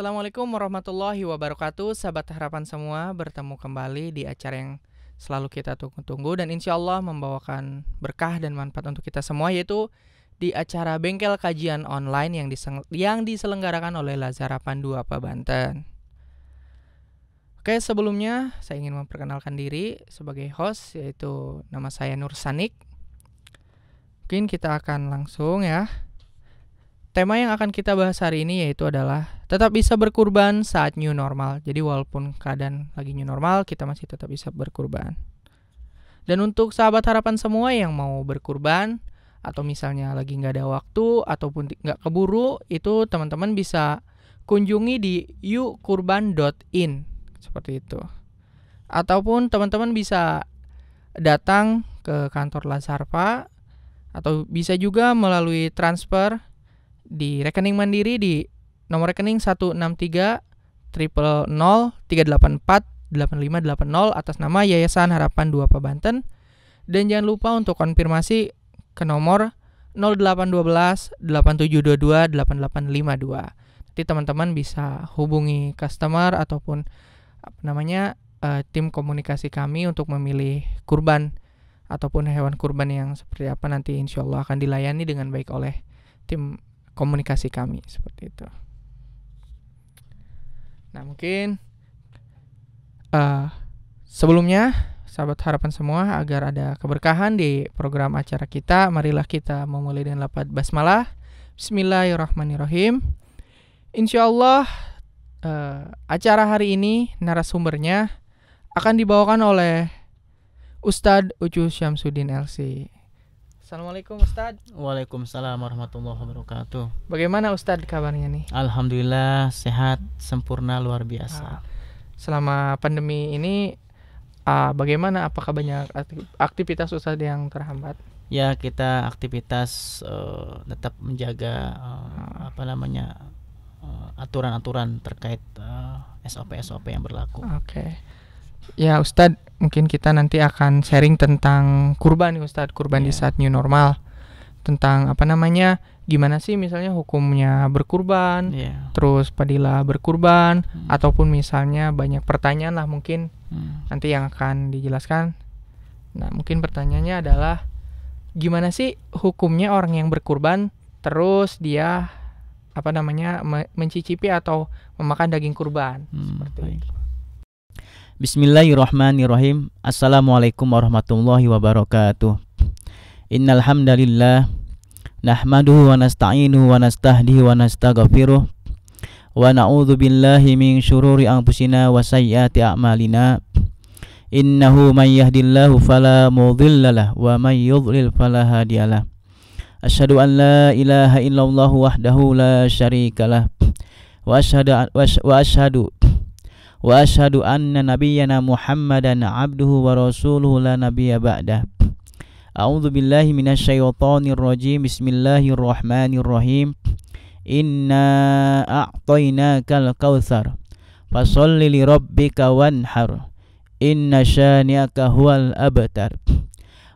Assalamualaikum warahmatullahi wabarakatuh. Sahabat harapan semua, bertemu kembali di acara yang selalu kita tunggu-tunggu dan insya Allah membawakan berkah dan manfaat untuk kita semua, yaitu di acara Bengkel Kajian Online yang diselenggarakan oleh Lazara Pandu Apa Banten. Oke, sebelumnya saya ingin memperkenalkan diri sebagai host, yaitu nama saya Nur Sanik. Mungkin kita akan langsung ya. Tema yang akan kita bahas hari ini yaitu adalah tetap bisa berkurban saat new normal. Jadi walaupun keadaan lagi new normal, kita masih tetap bisa berkurban. Dan untuk sahabat harapan semua yang mau berkurban, atau misalnya lagi nggak ada waktu, ataupun nggak keburu, itu teman-teman bisa kunjungi di yukurban.in, seperti itu. Ataupun teman-teman bisa datang ke kantor Lazarpa, atau bisa juga melalui transfer di rekening Mandiri di nomor rekening 1630003848580 atas nama Yayasan Harapan 2 Banten. Dan jangan lupa untuk konfirmasi ke nomor 0812 8722 8852. Nanti teman-teman bisa hubungi customer ataupun tim komunikasi kami untuk memilih kurban ataupun hewan kurban yang seperti apa, nanti insya Allah akan dilayani dengan baik oleh tim komunikasi kami, seperti itu. Nah, mungkin sebelumnya sahabat harapan semua, agar ada keberkahan di program acara kita, marilah kita memulai dengan lafaz basmalah. Bismillahirrahmanirrahim. Insyaallah acara hari ini narasumbernya akan dibawakan oleh Ustadz Ucu Syamsuddin LC. Assalamualaikum Ustadz. Waalaikumsalam warahmatullahi wabarakatuh. Bagaimana Ustadz kabarnya nih? Alhamdulillah sehat, sempurna, luar biasa. Selama pandemi ini bagaimana? Apakah banyak aktivitas Ustadz yang terhambat? Ya, kita aktivitas tetap menjaga aturan-aturan terkait SOP yang berlaku. Oke. Ya Ustadz, mungkin kita nanti akan sharing tentang kurban nih Ustadz, kurban di saat new normal. Tentang gimana sih misalnya hukumnya berkurban, terus padilah berkurban, ataupun misalnya banyak pertanyaan lah mungkin nanti yang akan dijelaskan. Nah, mungkin pertanyaannya adalah gimana sih hukumnya orang yang berkurban terus dia mencicipi atau memakan daging kurban, seperti itu. Bismillahirrahmanirrahim. Assalamualaikum warahmatullahi wabarakatuh. Innal hamdalillah nahmaduhu wa nasta'inuhu wa nastahdihi wa nastaghfiruh wa na'udzu billahi min syururi anfusina wa sayyiati a'malina. Innahu may yahdihillahu fala mudilla lahu wa may yudlil fala hadiyalah. Asyhadu an la ilaha illallah wahdahu la syarikalah wa asyhadu anna nabiyyana Muhammadan abduhu wa rasuluhu la nabiyya ba'dah. A'udzu billahi minasyaitonir rajim. Bismillahirrahmanirrahim. Inna a'tainakal kautsar fasholli li rabbika wanhar. Inna syani'aka huwal abtar.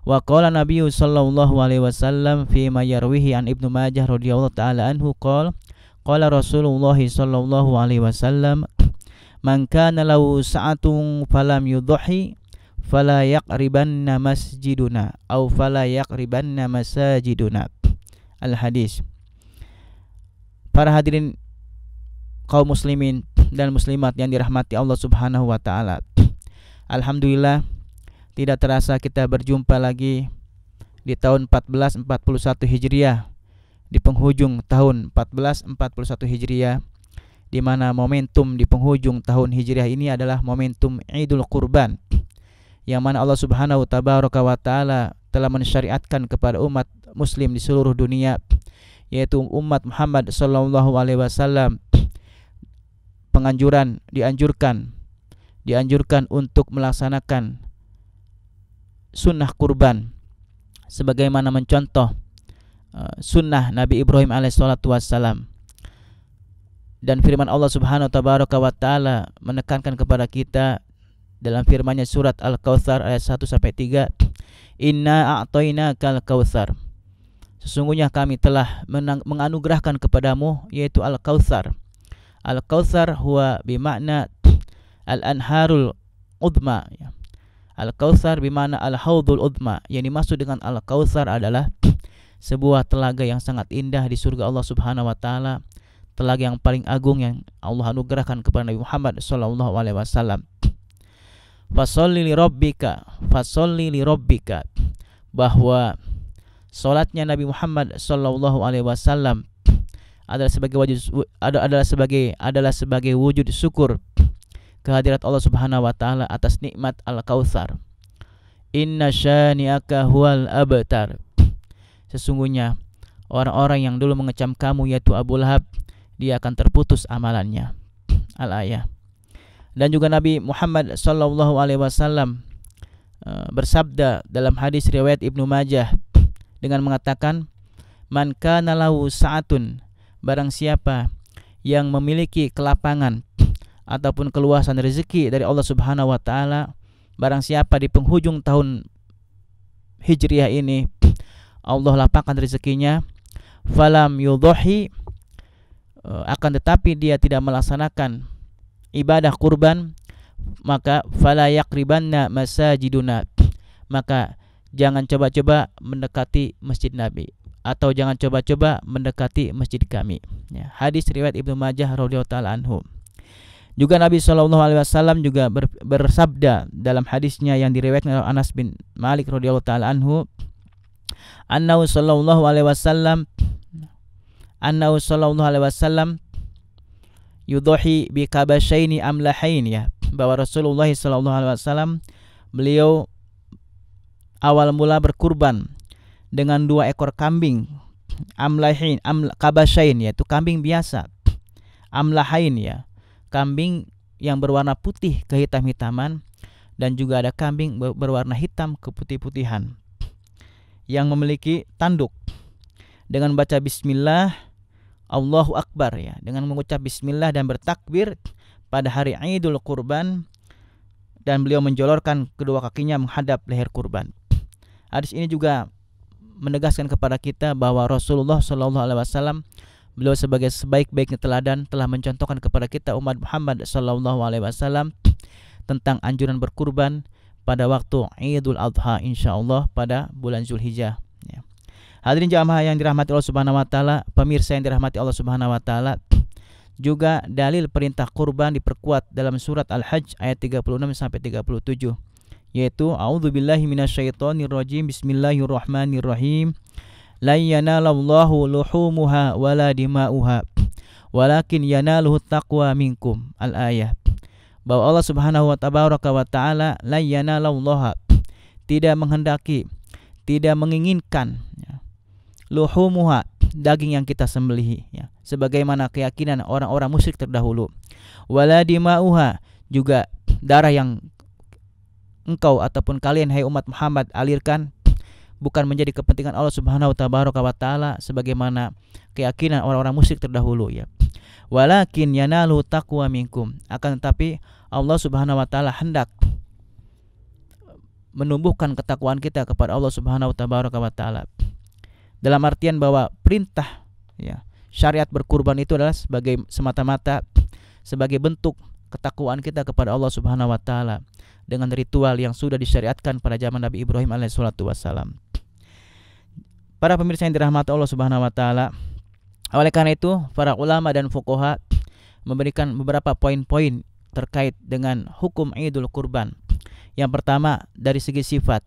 Wa qala Nabiyyu sallallahu alaihi wasallam fi ma yarwihi an Ibnu Majah radhiyallahu ta'ala anhu qala Rasulullah sallallahu alaihi wasallam, man kana lahu sa'atun falam yudhi fala yaqribanna masjiduna aw fala yaqribanna masajiduna. Al-hadis. Para hadirin kaum muslimin dan muslimat yang dirahmati Allah Subhanahu wa taala. Alhamdulillah, tidak terasa kita berjumpa lagi di tahun 1441 Hijriah, di penghujung tahun 1441 Hijriah, di mana momentum di penghujung tahun Hijriah ini adalah momentum Idul Kurban, yang mana Allah Subhanahu tabaraka wa taala telah mensyariatkan kepada umat muslim di seluruh dunia, yaitu umat Muhammad sallallahu alaihi wasallam, dianjurkan untuk melaksanakan sunnah kurban sebagaimana mencontoh sunnah Nabi Ibrahim alaihissalatu wassalam. Dan firman Allah Subhanahu tabaraka wa taala menekankan kepada kita dalam firman-Nya surat Al-Kautsar ayat 1-3, Inna a'tainakal kautsar. Sesungguhnya kami telah menganugerahkan kepadamu yaitu Al-Kautsar. Al-Kautsar huwa bimakna al-anharul udma ya. Al-Kautsar bimakna al-haudul udma. Yang dimaksud dengan Al-Kautsar adalah sebuah telaga yang sangat indah di surga Allah Subhanahu wa taala, telaga yang paling agung yang Allah anugerahkan kepada Nabi Muhammad sallallahu alaihi wasallam. Fasholli li rabbika, bahwa salatnya Nabi Muhammad sallallahu alaihi wasallam adalah sebagai wujud syukur kehadirat Allah Subhanahu wa taala atas nikmat Al-Kautsar. Inna syani'aka huwal abtar. Sesungguhnya orang-orang yang dulu mengecam kamu yaitu Abu Lahab, dia akan terputus amalannya. Al-ayah. Dan juga Nabi Muhammad sallallahu alaihi wasallam bersabda dalam hadis riwayat Ibnu Majah dengan mengatakan, "Man kana lahu sa'atun," barang siapa yang memiliki kelapangan ataupun keluasan rezeki dari Allah Subhanahu wa taala, barang siapa di penghujung tahun Hijriah ini Allah lapangkan rezekinya, falam yudhi, akan tetapi dia tidak melaksanakan ibadah kurban, maka fala yaqribanna masajiduna, maka jangan coba-coba mendekati masjid Nabi, atau jangan coba-coba mendekati masjid kami ya. Hadis riwayat Ibnu Majah radhiyallahu taala anhu. Juga Nabi SAW juga bersabda dalam hadisnya yang diriwayatkan oleh Anas bin Malik radhiyallahu taala anhu, annahu sallallahu alaihi wasallam yudhi bi kabashaini amlahain ya, bahwa Rasulullah sallallahu alaihi wasallam beliau awal mula berkurban dengan 2 ekor kambing amlahain, kabashain yaitu kambing biasa, amlahain ya, kambing yang berwarna putih kehitam-hitaman, dan juga ada kambing berwarna hitam keputih-putihan yang memiliki tanduk, dengan baca bismillah Allahu Akbar ya, dengan mengucap bismillah dan bertakbir pada hari Idul Kurban, dan beliau menjolorkan kedua kakinya menghadap leher kurban. Hadis ini juga menegaskan kepada kita bahwa Rasulullah sallallahu alaihi wasallam beliau sebagai sebaik-baiknya teladan telah mencontohkan kepada kita umat Muhammad sallallahu alaihi wasallam tentang anjuran berkurban pada waktu Idul Adha insyaallah pada bulan Zulhijjah ya. Hadirin jamaah yang dirahmati Allah Subhanahu wa taala, pemirsa yang dirahmati Allah Subhanahu wa taala, juga dalil perintah kurban diperkuat dalam surat Al-Hajj ayat 36 sampai 37, yaitu a'udzubillahi minasyaitonirrajim, bismillahirrahmanirrahim, la yanalallahu luhumuha wala dima'uha walakin yanaluhu taqwa minkum. Al-ayah. Bahwa Allah Subhanahu wa taala la yanalallahu, tidak menghendaki, tidak menginginkan ya, luhumuha, daging yang kita sembelihi ya, sebagaimana keyakinan orang-orang musyrik terdahulu, wala dima'uha, juga darah yang engkau ataupun kalian hai umat Muhammad alirkan bukan menjadi kepentingan Allah Subhanahu wa taala sebagaimana keyakinan orang-orang musyrik terdahulu ya. Walakin yanalu taqwa minkum, akan tetapi Allah Subhanahu wa taala hendak menumbuhkan ketakwaan kita kepada Allah Subhanahu wa taala. Dalam artian bahwa perintah ya, syariat berkurban itu adalah sebagai semata-mata sebagai bentuk ketakwaan kita kepada Allah Subhanahu wa taala dengan ritual yang sudah disyariatkan pada zaman Nabi Ibrahim alaihissalatu wassalam. Para pemirsa yang dirahmati Allah Subhanahu wa taala, oleh karena itu para ulama dan fuqaha memberikan beberapa poin-poin terkait dengan hukum Idul Kurban. Yang pertama, dari segi sifat,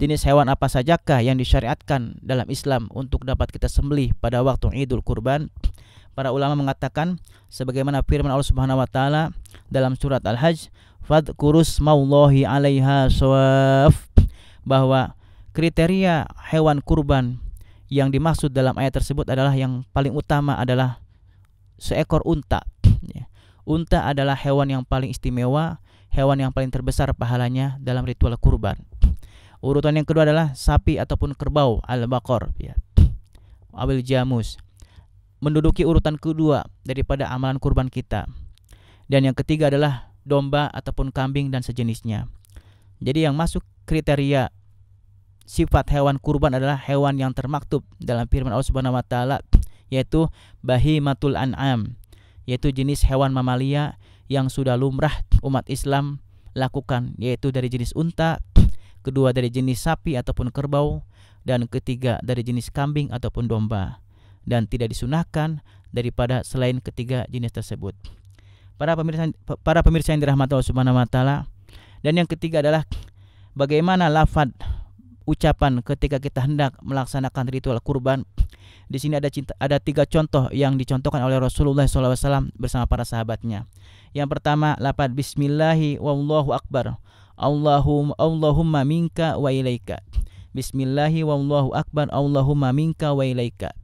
jenis hewan apa sajakah yang disyariatkan dalam Islam untuk dapat kita sembelih pada waktu Idul Kurban? Para ulama mengatakan sebagaimana firman Allah Subhanahu wa taala dalam surat Al-Hajj, fadhkurusmallahi 'alaiha shawaf, bahwa kriteria hewan kurban yang dimaksud dalam ayat tersebut adalah yang paling utama adalah seekor unta. Unta adalah hewan yang paling istimewa, hewan yang paling terbesar pahalanya dalam ritual kurban. Urutan yang kedua adalah sapi ataupun kerbau, al-baqar ya, awil jamus, menduduki urutan kedua daripada amalan kurban kita. Dan yang ketiga adalah domba ataupun kambing dan sejenisnya. Jadi yang masuk kriteria sifat hewan kurban adalah hewan yang termaktub dalam firman Allah Subhanahu wa taala, yaitu bahimatul an'am, yaitu jenis hewan mamalia yang sudah lumrah umat Islam lakukan, yaitu dari jenis unta, kedua dari jenis sapi ataupun kerbau, dan ketiga dari jenis kambing ataupun domba, dan tidak disunahkan daripada selain ketiga jenis tersebut. Para pemirsa yang dirahmati Allah Subhanahu wa taala. Dan yang ketiga adalah bagaimana lafaz ucapan ketika kita hendak melaksanakan ritual kurban. Di sini ada 3 contoh yang dicontohkan oleh Rasulullah SAW bersama para sahabatnya. Yang pertama, lafaz bismillahi wallahu akbar. Allahumma minka wa ilaika. Bismillahi wallahu akbar. Allahumma minka wa ilaika.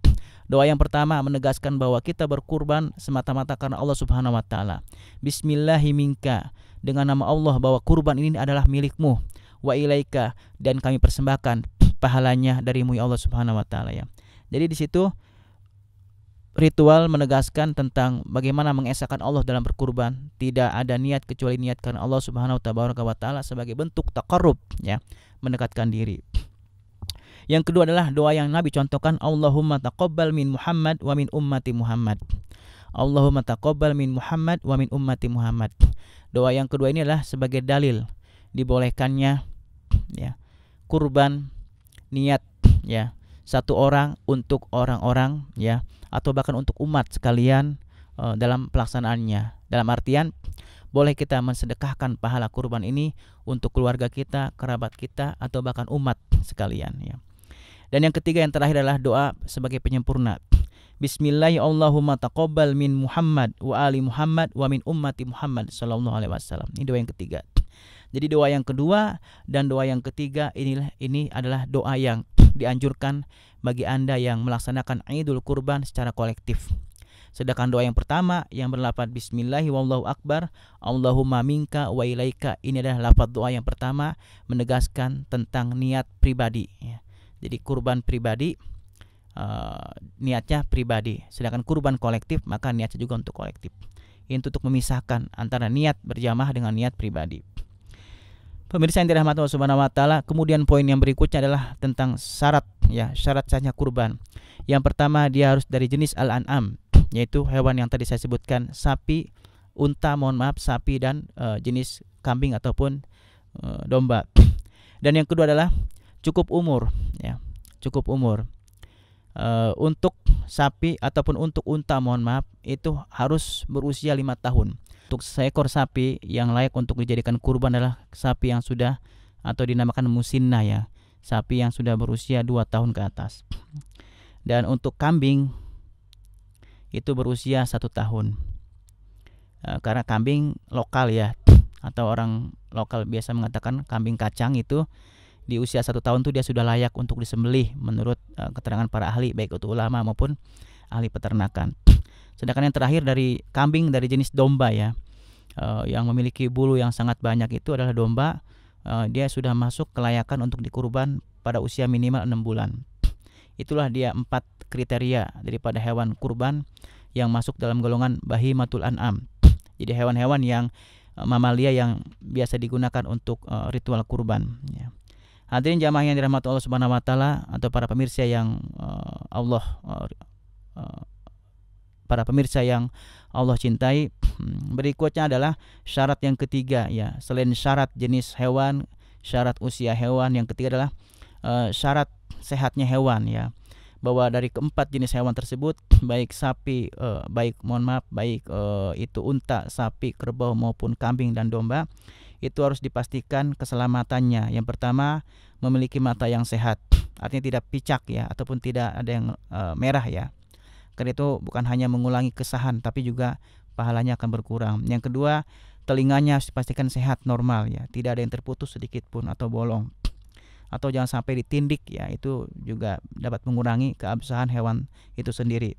Doa yang pertama menegaskan bahwa kita berkurban semata-mata karena Allah Subhanahu wa taala. Bismillahi minka, dengan nama Allah bahwa kurban ini adalah milikmu, wa ilaika, dan kami persembahkan pahalanya darimu ya Allah Subhanahu wa taala ya. Jadi di situ ritual menegaskan tentang bagaimana mengesahkan Allah dalam berkurban. Tidak ada niat kecuali niat karena Allah Subhanahu wa taala sebagai bentuk taqarrub ya, mendekatkan diri. Yang kedua adalah doa yang Nabi contohkan, Allahumma taqabbal min Muhammad wa min ummati Muhammad. Allahumma taqabbal min Muhammad wa min ummati Muhammad. Doa yang kedua ini adalah sebagai dalil dibolehkannya ya kurban niat ya satu orang untuk orang-orang ya, atau bahkan untuk umat sekalian dalam pelaksanaannya. Dalam artian boleh kita mensedekahkan pahala kurban ini untuk keluarga kita, kerabat kita, atau bahkan umat sekalian ya. Dan yang ketiga yang terakhir adalah doa sebagai penyempurna. Bismillahirrahmanirrahim. Allahumma taqabbal min Muhammad wa ali Muhammad wa min ummati Muhammad sallallahu alaihi wasallam. Ini doa yang ketiga. Jadi doa yang kedua dan doa yang ketiga ini adalah doa yang dianjurkan bagi Anda yang melaksanakan Idul Kurban secara kolektif. Sedangkan doa yang pertama yang berlafaz bismillahi wallahu akbar, Allahumma minka wa ilaika, ini adalah lafaz doa yang pertama menegaskan tentang niat pribadi ya. Jadi kurban pribadi niatnya pribadi, sedangkan kurban kolektif maka niatnya juga untuk kolektif. Ini untuk memisahkan antara niat berjamaah dengan niat pribadi. Pemirsa yang dirahmati Allah Subhanahu wa taala, kemudian poin yang berikutnya adalah tentang syarat ya, syarat sahnya kurban. Yang pertama, dia harus dari jenis al-an'am, yaitu hewan yang tadi saya sebutkan, sapi, unta, sapi dan jenis kambing ataupun domba. Dan yang kedua adalah cukup umur ya, cukup umur. Untuk sapi ataupun untuk unta itu harus berusia 5 tahun. Untuk seekor sapi yang layak untuk dijadikan kurban adalah sapi yang sudah atau dinamakan musinna ya, sapi yang sudah berusia 2 tahun ke atas. Dan untuk kambing itu berusia 1 tahun. Karena kambing lokal ya, atau orang lokal biasa mengatakan kambing kacang itu di usia 1 tahun itu dia sudah layak untuk disembelih menurut keterangan para ahli, baik itu ulama maupun ahli peternakan. Sedangkan yang terakhir dari kambing dari jenis domba ya, yang memiliki bulu yang sangat banyak itu adalah domba. Dia sudah masuk kelayakan untuk dikurban pada usia minimal 6 bulan. Itulah dia 4 kriteria daripada hewan kurban yang masuk dalam golongan bahimatul an'am. Jadi hewan-hewan yang mamalia yang biasa digunakan untuk ritual kurban ya. Hadirin jamaah yang dirahmati Allah Subhanahu wa taala, atau para pemirsa yang para pemirsa yang Allah cintai, berikutnya adalah syarat yang ketiga ya. Selain syarat jenis hewan, syarat usia hewan, yang ketiga adalah syarat sehatnya hewan ya. Bahwa dari keempat jenis hewan tersebut, baik sapi, baik itu unta, sapi, kerbau maupun kambing dan domba, itu harus dipastikan keselamatannya. Yang pertama, memiliki mata yang sehat, artinya tidak picak ya, ataupun tidak ada yang merah ya. Karena itu bukan hanya mengulangi kesahan, tapi juga pahalanya akan berkurang. Yang kedua, telinganya harus dipastikan sehat, normal ya, tidak ada yang terputus sedikit pun atau bolong, atau jangan sampai ditindik ya, itu juga dapat mengurangi keabsahan hewan itu sendiri.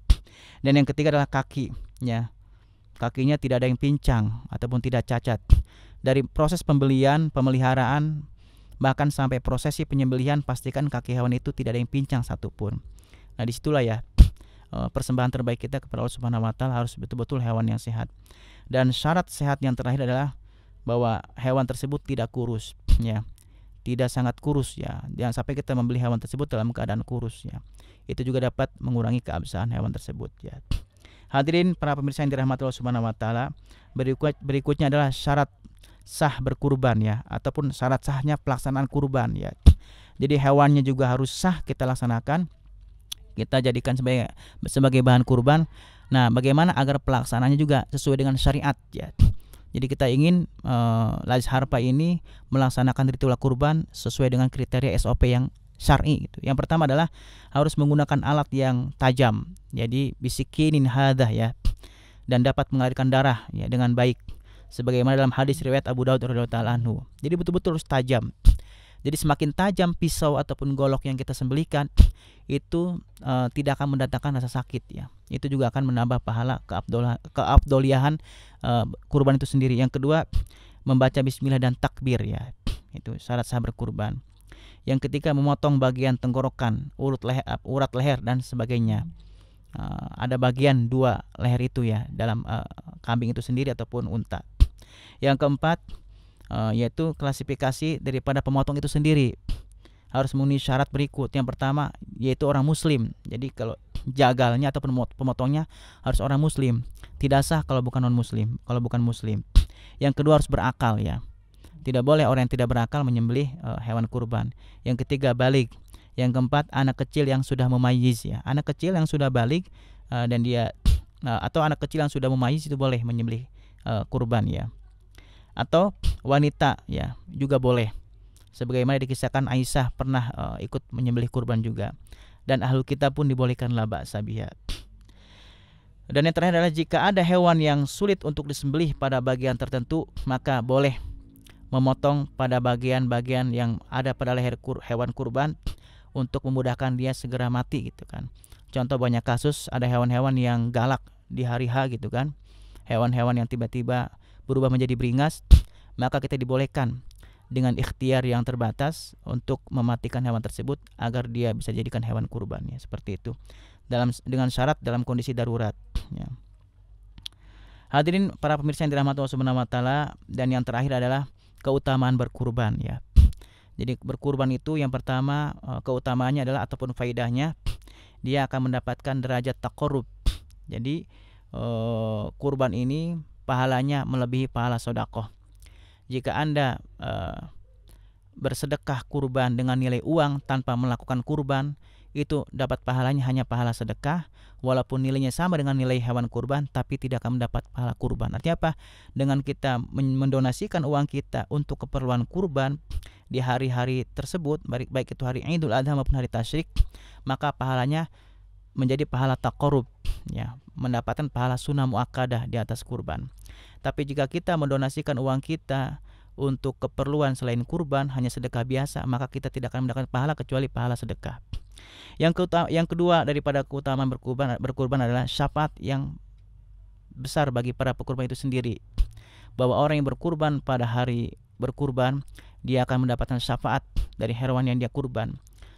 Dan yang ketiga adalah kaki ya, kakinya tidak ada yang pincang ataupun tidak cacat. Dari proses pembelian, pemeliharaan, bahkan sampai prosesi penyembelihan, pastikan kaki hewan itu tidak ada yang pincang satupun. Nah disitulah ya persembahan terbaik kita kepada Allah Subhanahu wa taala, harus betul-betul hewan yang sehat. Dan syarat sehat yang terakhir adalah bahwa hewan tersebut tidak kurus ya, tidak sangat kurus ya. Jangan sampai kita membeli hewan tersebut dalam keadaan kurus ya, itu juga dapat mengurangi keabsahan hewan tersebut ya. Hadirin para pemirsa yang dirahmati Allah Subhanahu wa taala, berikutnya adalah syarat sah berkurban ya, ataupun syarat sahnya pelaksanaan kurban ya. Jadi hewannya juga harus sah kita laksanakan, kita jadikan sebagai bahan kurban. Nah, bagaimana agar pelaksanaannya juga sesuai dengan syariat ya. Jadi kita ingin Lajs Harpa ini melaksanakan ritual kurban sesuai dengan kriteria SOP yang syar'i gitu. Yang pertama adalah harus menggunakan alat yang tajam. Jadi bisikinin hadah ya, dan dapat mengalirkan darah ya dengan baik. Sebagaimana dalam hadis riwayat Abu Daud radhiyallahu taala anhu. Jadi betul-betul harus tajam. Jadi semakin tajam pisau ataupun golok yang kita sembelihkan, itu tidak akan mendatangkan rasa sakit ya. Itu juga akan menambah pahala keabdoliahan kurban itu sendiri. Yang kedua, membaca bismillah dan takbir ya. Itu syarat sah berkurban. Yang ketiga, memotong bagian tenggorokan, urat leher dan sebagainya. Ada bagian dua leher itu ya dalam kambing itu sendiri ataupun unta. Yang keempat, yaitu klasifikasi daripada pemotong itu sendiri. Harus memenuhi syarat berikut. Yang pertama, yaitu orang muslim. Jadi kalau jagalnya ataupun pemotongnya harus orang muslim. Tidak sah kalau bukan non muslim, kalau bukan muslim. Yang kedua, harus berakal ya. Tidak boleh orang yang tidak berakal menyembelih hewan kurban. Yang ketiga, balik. Yang keempat, anak kecil yang sudah memayyiz ya. Anak kecil yang sudah balik dan dia atau anak kecil yang sudah memayyiz itu boleh menyembelih kurban ya. Atau wanita ya juga boleh. Sebagaimana dikisahkan Aisyah pernah ikut menyembelih kurban juga. Dan ahlul kitab pun dibolehkan la ba'sa biha. Dan yang terakhir adalah jika ada hewan yang sulit untuk disembelih pada bagian tertentu, maka boleh memotong pada bagian-bagian yang ada pada leher hewan kurban untuk memudahkan dia segera mati gitu kan. Contoh banyak kasus ada hewan-hewan yang galak di hari H gitu kan. Hewan-hewan yang tiba-tiba berubah menjadi beringas, maka kita dibolehkan dengan ikhtiar yang terbatas untuk mematikan hewan tersebut agar dia bisa jadikan hewan kurban ya, seperti itu. Dengan syarat dalam kondisi darurat ya. Hadirin para pemirsa yang dirahmati Allah Subhanahu wa taala, dan yang terakhir adalah keutamaan berkurban ya. Jadi berkurban itu yang pertama keutamaannya adalah ataupun faidahnya, dia akan mendapatkan derajat taqarrub. Jadi kurban ini pahalanya melebihi pahala sedekah. Jika Anda bersedekah kurban dengan nilai uang tanpa melakukan kurban, itu dapat pahalanya hanya pahala sedekah, walaupun nilainya sama dengan nilai hewan kurban, tapi tidak akan mendapat pahala kurban. Artinya apa? Dengan kita mendonasikan uang kita untuk keperluan kurban di hari-hari tersebut, baik itu hari Idul Adha maupun hari Tasyrik, maka pahalanya menjadi pahala taqarrub ya, mendapatkan pahala sunnah muakkadah di atas kurban. Tapi jika kita mendonasikan uang kita untuk keperluan selain kurban, hanya sedekah biasa, maka kita tidak akan mendapatkan pahala kecuali pahala sedekah. Yang kedua daripada keutamaan berkurban adalah syafaat yang besar bagi para pekurban itu sendiri. Bahwa orang yang berkurban pada hari berkurban, dia akan mendapatkan syafaat dari hewan yang dia kurban.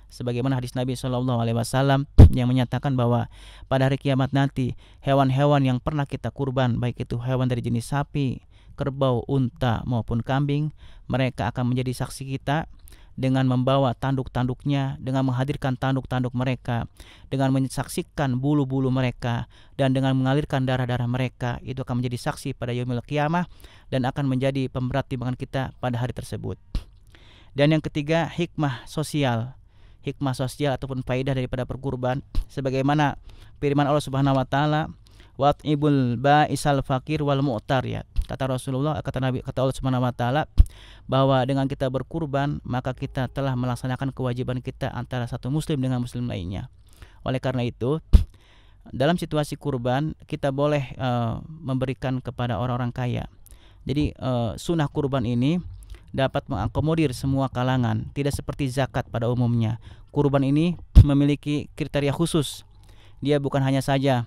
Sebagaimana hadis Nabi SAW yang menyatakan bahwa pada hari kiamat nanti, hewan-hewan yang pernah kita kurban, baik itu hewan dari jenis sapi, kerbau, unta maupun kambing, mereka akan menjadi saksi kita dengan membawa tanduk-tanduknya, dengan menghadirkan tanduk-tanduk mereka, dengan menyaksikan bulu-bulu mereka, dan dengan mengalirkan darah-darah mereka. Itu akan menjadi saksi pada yaumil qiyamah dan akan menjadi pemberat timbangan kita pada hari tersebut. Dan yang ketiga, hikmah sosial ataupun faedah daripada berkurban, sebagaimana firman Allah Subhanahu wa taala, "Wat'ibul ba'isal fakir wal mu'tar" ya. Kata Rasulullah, kata Allah Subhanahu wa taala, bahwa dengan kita berkurban maka kita telah melaksanakan kewajiban kita antara satu muslim dengan muslim lainnya. Oleh karena itu, dalam situasi kurban kita boleh memberikan kepada orang-orang kaya. Jadi sunnah kurban ini dapat mengakomodir semua kalangan, tidak seperti zakat pada umumnya. Kurban ini memiliki kriteria khusus. Dia bukan hanya saja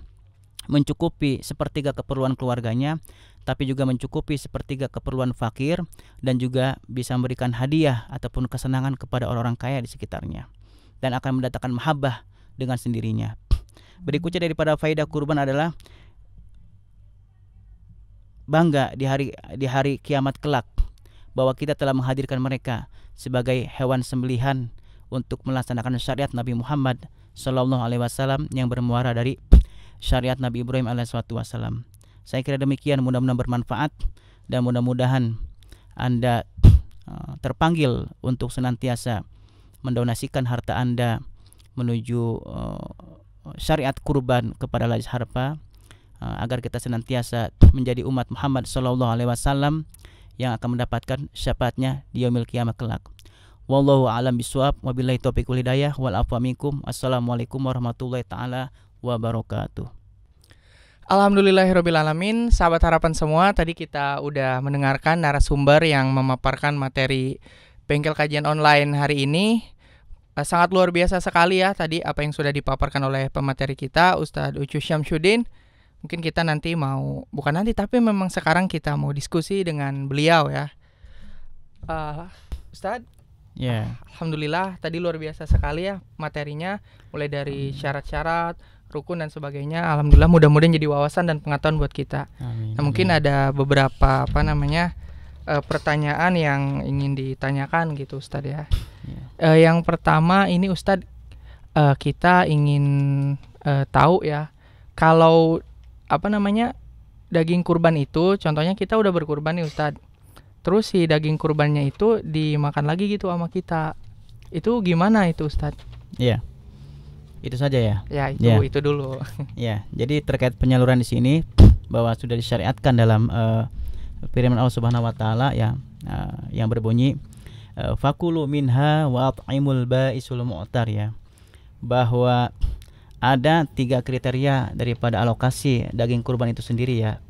mencukupi sepertiga keperluan keluarganya, tapi juga mencukupi sepertiga keperluan fakir, dan juga bisa memberikan hadiah ataupun kesenangan kepada orang-orang kaya di sekitarnya, dan akan mendatangkan mahabbah dengan sendirinya. Berikutnya daripada faedah kurban adalah bangga di hari kiamat kelak, bahwa kita telah menghadirkan mereka sebagai hewan sembelihan untuk melaksanakan syariat Nabi Muhammad SAW yang bermuara dari syariat Nabi Ibrahim alaihissalam. Saya kira demikian, mudah-mudahan bermanfaat dan mudah-mudahan Anda terpanggil untuk senantiasa mendonasikan harta Anda menuju syariat kurban kepada Lajis Harpa, agar kita senantiasa menjadi umat Muhammad SAW yang akan mendapatkan syafaatnya di yaumil qiyamah kelak. Wallahu a'lam bishawab, wabillahi taufiq wal hidayah, wal afwa minkum. Assalamualaikum warahmatullahi taala wabarakatuh. Alhamdulillahirabbil alamin. Sahabat harapan semua, tadi kita udah mendengarkan narasumber yang memaparkan materi bengkel kajian online hari ini. Sangat luar biasa sekali ya tadi apa yang sudah dipaparkan oleh pemateri kita, Ustadz Ucu Syamsuddin. Mungkin kita nanti tapi memang sekarang kita mau diskusi dengan beliau ya. Ustadz, Alhamdulillah tadi luar biasa sekali ya materinya, mulai dari syarat-syarat, rukun dan sebagainya. Alhamdulillah, mudah-mudahan jadi wawasan dan pengetahuan buat kita. Amin. Nah, mungkin ada beberapa pertanyaan yang ingin ditanyakan gitu Ustadz ya. Yang pertama ini Ustadz, kita ingin tahu ya, kalau daging kurban itu, contohnya kita udah berkurban nih Ustadz, terus si daging kurbannya itu dimakan lagi gitu sama kita, itu gimana itu Ustadz? Iya, itu saja ya. Ya itu dulu. Ya, jadi terkait penyaluran di sini bahwa sudah disyariatkan dalam firman Allah Subhanahu Wa Taala ya, yang berbunyi fakulu minha wa at'imul ba'isul mu'tar ya, bahwa ada 3 kriteria daripada alokasi daging kurban itu sendiri ya.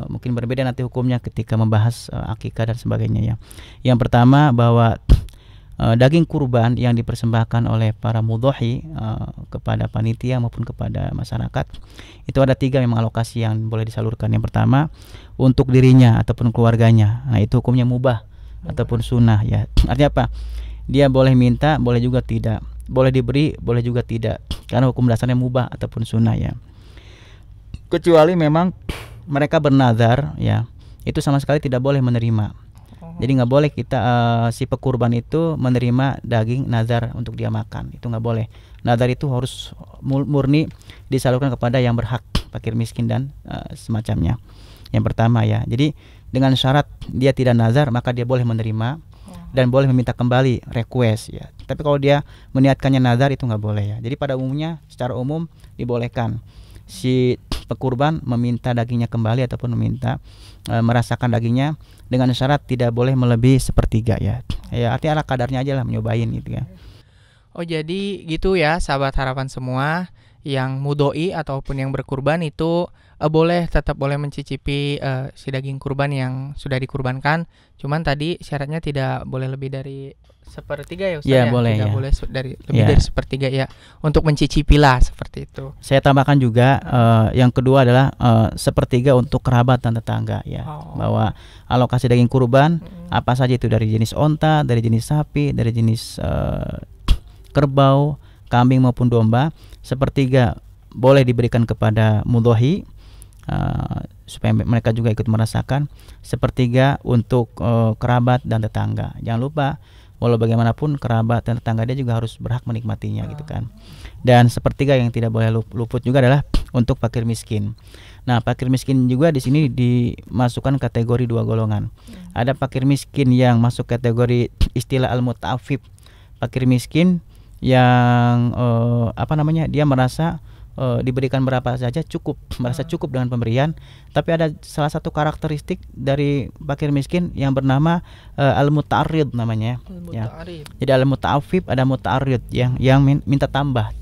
Mungkin berbeda nanti hukumnya ketika membahas akikah dan sebagainya ya. Yang pertama, bahwa daging kurban yang dipersembahkan oleh para mudhohi kepada panitia maupun kepada masyarakat, itu ada 3 memang alokasi yang boleh disalurkan. Yang pertama untuk dirinya ataupun keluarganya, nah itu hukumnya mubah ataupun sunnah ya. Artinya apa? Dia boleh minta, boleh juga tidak, boleh diberi, boleh juga tidak, karena hukum dasarnya mubah ataupun sunnah ya. Kecuali memang mereka bernazar ya, itu sama sekali tidak boleh menerima. Jadi nggak boleh kita si pekurban itu menerima daging nazar untuk dia makan, itu nggak boleh. Nazar itu harus murni disalurkan kepada yang berhak, fakir miskin dan semacamnya. Yang pertama ya, jadi dengan syarat dia tidak nazar, maka dia boleh menerima dan boleh meminta kembali, request ya. Tapi kalau dia meniatkannya nazar, itu nggak boleh ya. Jadi pada umumnya, secara umum dibolehkan si pekurban meminta dagingnya kembali ataupun meminta merasakan dagingnya, dengan syarat tidak boleh melebihi 1/3 ya. Ya artinya ala kadarnya aja lah, menyobain gitu ya. Oh jadi gitu ya sahabat harapan semua, yang mudoi ataupun yang berkurban itu tetap boleh mencicipi si daging kurban yang sudah dikurbankan. Cuman tadi syaratnya tidak boleh lebih dari 1/3 ya Ustaz ya? Boleh, tidak ya. boleh lebih dari 1/3 ya, untuk mencicipi lah seperti itu. Saya tambahkan juga yang kedua adalah 1/3 untuk kerabat dan tetangga ya. Bahwa alokasi daging kurban apa saja itu, dari jenis onta, dari jenis sapi, dari jenis kerbau, kambing maupun domba, 1/3 boleh diberikan kepada mudhohi supaya mereka juga ikut merasakan, 1/3 untuk kerabat dan tetangga. Jangan lupa, walau bagaimanapun kerabat dan tetangga dia juga harus berhak menikmatinya gitu kan. Dan 1/3 yang tidak boleh luput juga adalah untuk fakir miskin. Nah, fakir miskin juga di sini dimasukkan kategori 2 golongan. Ada fakir miskin yang masuk kategori istilah al-muta'affif, fakir miskin yang dia merasa diberikan berapa saja cukup, merasa cukup dengan pemberian. Tapi ada salah satu karakteristik dari fakir miskin yang bernama al-muta'arrid namanya ya. Jadi al-muta'affif, ada muta'arrid yang minta tambah.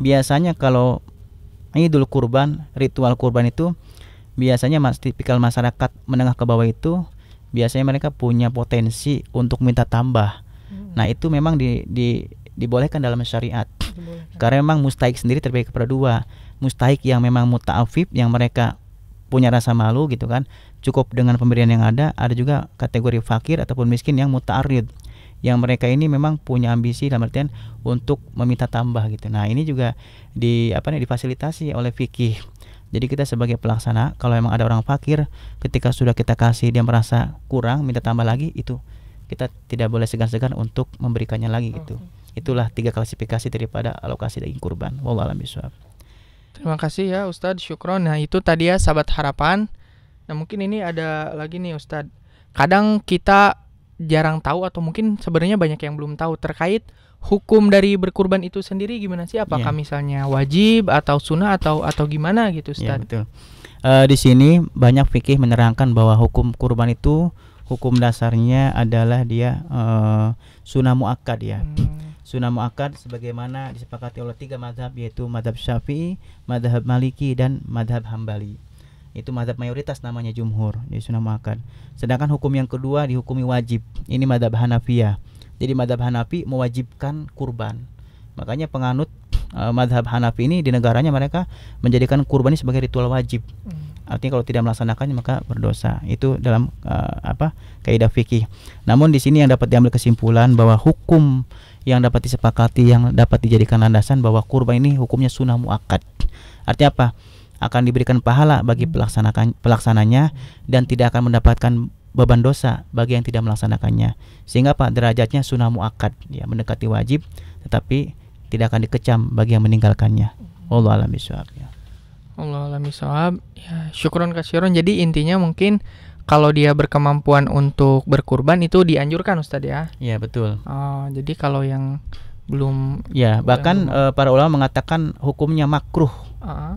Biasanya kalau Idul Kurban, ritual kurban itu biasanya tipikal masyarakat menengah ke bawah itu biasanya mereka punya potensi untuk minta tambah. Nah, itu memang dibolehkan dalam syariat. Karena memang mustahik sendiri terbagi kepada 2. Mustahik yang memang muta'affif, yang mereka punya rasa malu gitu kan, cukup dengan pemberian yang ada. Ada juga kategori fakir ataupun miskin yang muta'arrid, yang mereka ini memang punya ambisi dalam artian untuk meminta tambah gitu. Nah, ini juga difasilitasi oleh fikih. Jadi kita sebagai pelaksana, kalau memang ada orang fakir, ketika sudah kita kasih dia merasa kurang, minta tambah lagi, itu kita tidak boleh segan-segan untuk memberikannya lagi gitu. Itulah 3 klasifikasi daripada alokasi daging kurban. Wallahu a'lam bishawab. Terima kasih ya Ustadz, syukron. Nah itu tadi ya sahabat harapan. Nah mungkin ini ada lagi nih Ustadz. Kadang kita jarang tahu atau mungkin sebenarnya banyak yang belum tahu terkait hukum dari berkurban itu sendiri gimana sih? Apakah Ya, misalnya wajib atau sunnah atau gimana gitu ya Ustadz? betul. Di sini banyak fikih menerangkan bahwa hukum kurban itu hukum dasarnya adalah dia sunnah muakkad ya. Sunnah muakkad sebagaimana disepakati oleh 3 mazhab, yaitu mazhab Syafi'i, mazhab Maliki, dan mazhab Hambali. Itu mazhab mayoritas namanya jumhur, jadi sunnah muakkad. Sedangkan hukum yang kedua dihukumi wajib. Ini mazhab Hanafiyah. Jadi mazhab Hanafi mewajibkan kurban. Makanya penganut mazhab Hanafi ini di negaranya mereka menjadikan kurban ini sebagai ritual wajib. Artinya kalau tidak melaksanakannya maka berdosa. Itu dalam kaidah fikih. Namun di sini yang dapat diambil kesimpulan bahwa hukum yang dapat disepakati, yang dapat dijadikan landasan bahwa kurban ini hukumnya sunnah muakkad. Artinya apa? Akan diberikan pahala bagi pelaksananya dan tidak akan mendapatkan beban dosa bagi yang tidak melaksanakannya. Sehingga derajatnya sunnah muakkad, ya, mendekati wajib tetapi tidak akan dikecam bagi yang meninggalkannya. Wallahu a'lam bishawab ya. Allah alam bisawab. Ya, syukron kasiron. Jadi intinya mungkin kalau dia berkemampuan untuk berkurban itu dianjurkan Ustadz ya. Iya betul. Oh, jadi kalau yang belum Ya, bahkan para ulama mengatakan hukumnya makruh,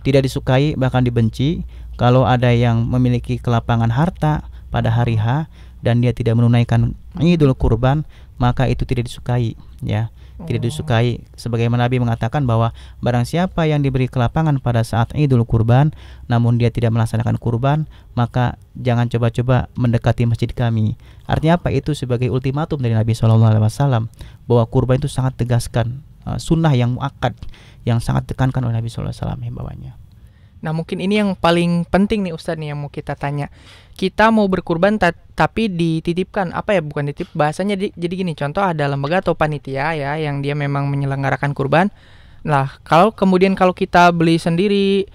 tidak disukai, bahkan dibenci kalau ada yang memiliki kelapangan harta pada hari H dan dia tidak menunaikan Idul Kurban, maka itu tidak disukai, ya. Tidak disukai, sebagaimana Nabi mengatakan bahwa barang siapa yang diberi kelapangan pada saat Idul Kurban namun dia tidak melaksanakan kurban, maka jangan coba-coba mendekati masjid kami. Artinya apa? Itu sebagai ultimatum dari Nabi SAW bahwa kurban itu sangat tegaskan, sunnah yang muakkad yang sangat tekankan oleh Nabi SAW himbauannya. Nah mungkin ini yang paling penting nih Ustadz nih yang mau kita tanya. Kita mau berkurban tapi dititipkan, apa ya, bukan dititip, bahasanya jadi gini, contoh ada lembaga atau panitia ya yang dia memang menyelenggarakan kurban. Nah kalau kita beli sendiri,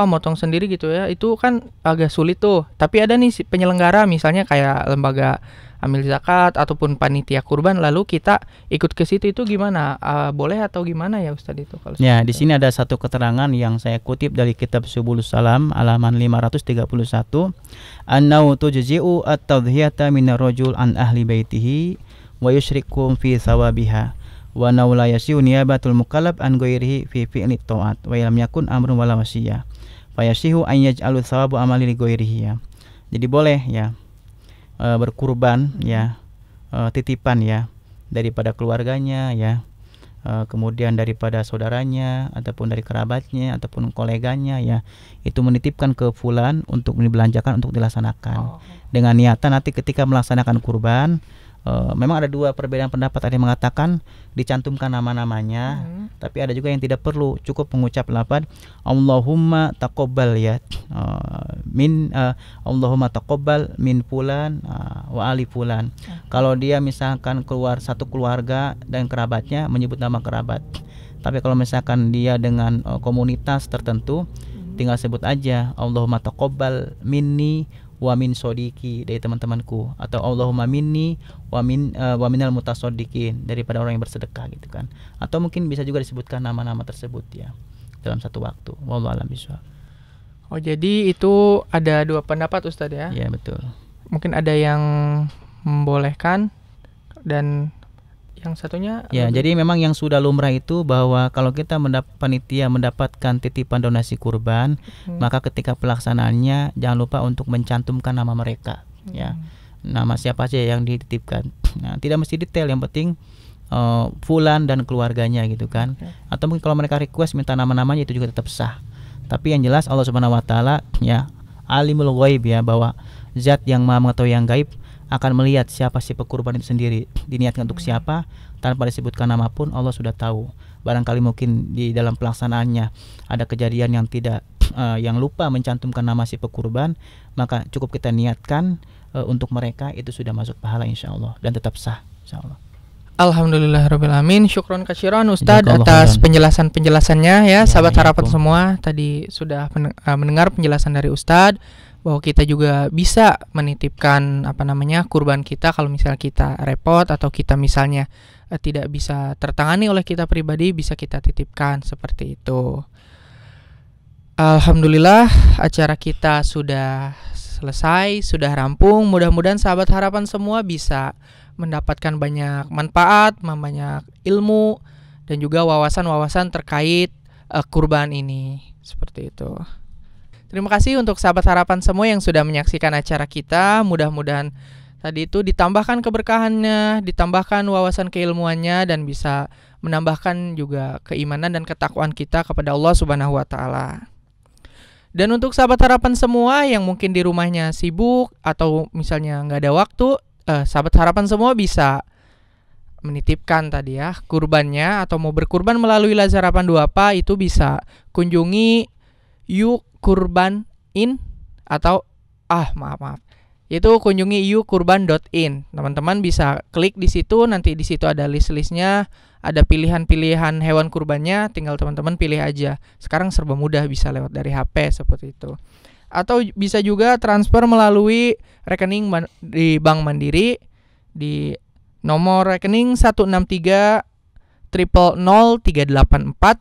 motong sendiri gitu ya, itu kan agak sulit tuh. Tapi ada nih penyelenggara misalnya kayak lembaga amil zakat ataupun panitia kurban, lalu kita ikut ke situ, itu gimana? Boleh atau gimana ya Ustadz itu? Kalau ya, di sini ada satu keterangan yang saya kutip dari kitab Subulus Salam halaman 531. Annau tujzi'u at-tadhiyata minar rajul an ahli baitihi wa yusyrikum fi thawabiha wa naw la yasiu niyabatul mukallaf an ghairihi fi fi'li ta'at wa lam yakun amrun wala wasiyah fa yasihu an yaj'alu thawabu amali li ghairihi ya. Jadi boleh ya berkurban ya, titipan ya daripada keluarganya ya, kemudian daripada saudaranya ataupun dari kerabatnya ataupun koleganya ya, itu menitipkan ke fulan untuk dibelanjakan untuk dilaksanakan dengan niatan nanti ketika melaksanakan kurban. Memang ada dua perbedaan pendapat, ada yang mengatakan dicantumkan nama-namanya, tapi ada juga yang tidak perlu, cukup mengucap lafaz Allahumma taqabbal ya, Allahumma taqabbal min fulan wa ali fulan. Kalau dia misalkan keluar satu keluarga dan kerabatnya menyebut nama kerabat. Tapi kalau misalkan dia dengan komunitas tertentu, tinggal sebut aja Allahumma taqabbal minni wa min sodiki, dari teman-temanku, atau Allahumma minni wa minal mutasaddiqin, daripada orang yang bersedekah gitu kan. Atau mungkin bisa juga disebutkan nama-nama tersebut ya dalam satu waktu. Wallahu a'lam bishawab. Oh, jadi itu ada dua pendapat Ustadz ya? Iya betul. Mungkin ada yang membolehkan dan yang satunya ya, jadi memang yang sudah lumrah itu bahwa kalau kita panitia mendapatkan titipan donasi kurban, maka ketika pelaksanaannya jangan lupa untuk mencantumkan nama mereka ya, nama siapa saja yang dititipkan. Nah, tidak mesti detail, yang penting fulan dan keluarganya gitu kan. Atau mungkin kalau mereka request minta nama-namanya itu juga tetap sah. Tapi yang jelas Allah Subhanahu wa taala ya alimul ghaib ya, bahwa zat yang Maha mengetahui yang gaib akan melihat siapa si pekurban itu sendiri, diniatkan untuk siapa, tanpa disebutkan nama pun Allah sudah tahu. Barangkali mungkin di dalam pelaksanaannya ada kejadian yang tidak yang lupa mencantumkan nama si pekurban, maka cukup kita niatkan untuk mereka, itu sudah masuk pahala insyaallah dan tetap sah insyaallah. Alhamdulillahirrabbilalamin. Syukron katsiran Ustadz atas penjelasannya ya. Sahabat harapan semua, tadi sudah mendengar penjelasan dari Ustadz bahwa kita juga bisa menitipkan kurban kita kalau misalnya kita repot atau kita misalnya tidak bisa tertangani oleh kita pribadi, bisa kita titipkan seperti itu. Alhamdulillah acara kita sudah selesai, sudah rampung. Mudah-mudahan sahabat harapan semua bisa mendapatkan banyak manfaat, banyak ilmu dan juga wawasan-wawasan terkait kurban ini. Seperti itu. Terima kasih untuk sahabat harapan semua yang sudah menyaksikan acara kita. Mudah-mudahan tadi itu ditambahkan keberkahannya, ditambahkan wawasan keilmuannya, dan bisa menambahkan juga keimanan dan ketakwaan kita kepada Allah Subhanahu wa taala. Dan untuk sahabat harapan semua yang mungkin di rumahnya sibuk atau misalnya nggak ada waktu, sahabat harapan semua bisa menitipkan tadi ya kurbannya atau mau berkurban melalui Lazar Harapan Duapa, itu bisa kunjungi yukurban.in atau maaf itu kunjungi yukurban.in. Teman-teman bisa klik di situ, nanti di situ ada list-listnya, ada pilihan-pilihan hewan kurbannya, tinggal teman-teman pilih aja. Sekarang serba mudah, bisa lewat dari HP seperti itu. Atau bisa juga transfer melalui rekening di Bank Mandiri di nomor rekening 163 000 384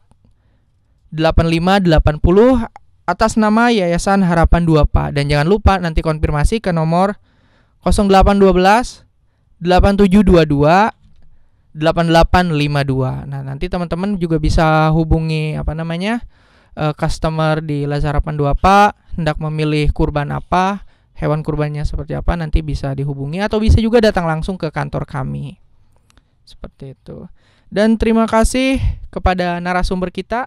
8580 atas nama Yayasan Harapan Duapa. Dan jangan lupa nanti konfirmasi ke nomor 0812 8722 8852. Nah, nanti teman-teman juga bisa hubungi customer di Lazar Harapan Duapa, hendak memilih kurban apa, hewan kurbannya seperti apa, nanti bisa dihubungi atau bisa juga datang langsung ke kantor kami. Seperti itu. Dan terima kasih kepada narasumber kita,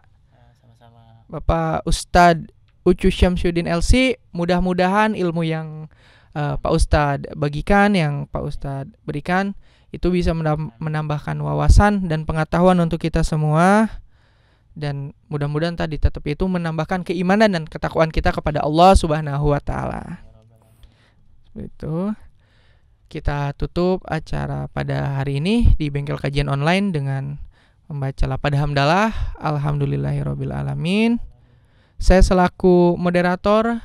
Bapak Ustadz Ucu Syamsuddin LC. Mudah-mudahan ilmu yang Pak Ustadz bagikan, yang Pak Ustadz berikan, itu bisa menambahkan wawasan dan pengetahuan untuk kita semua. Dan mudah-mudahan tadi tetap itu menambahkan keimanan dan ketakwaan kita kepada Allah Subhanahu wa taala. Itu kita tutup acara pada hari ini di Bengkel Kajian Online dengan membaca lafaz hamdalah alhamdulillahirabbil alamin. Saya selaku moderator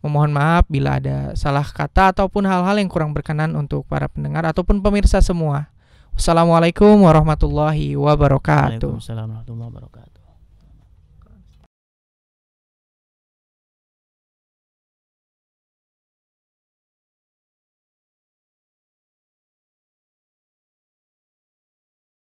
memohon maaf bila ada salah kata ataupun hal-hal yang kurang berkenan untuk para pendengar ataupun pemirsa semua. Wassalamualaikum warahmatullahi wabarakatuh. Waalaikumsalam warahmatullahi wabarakatuh.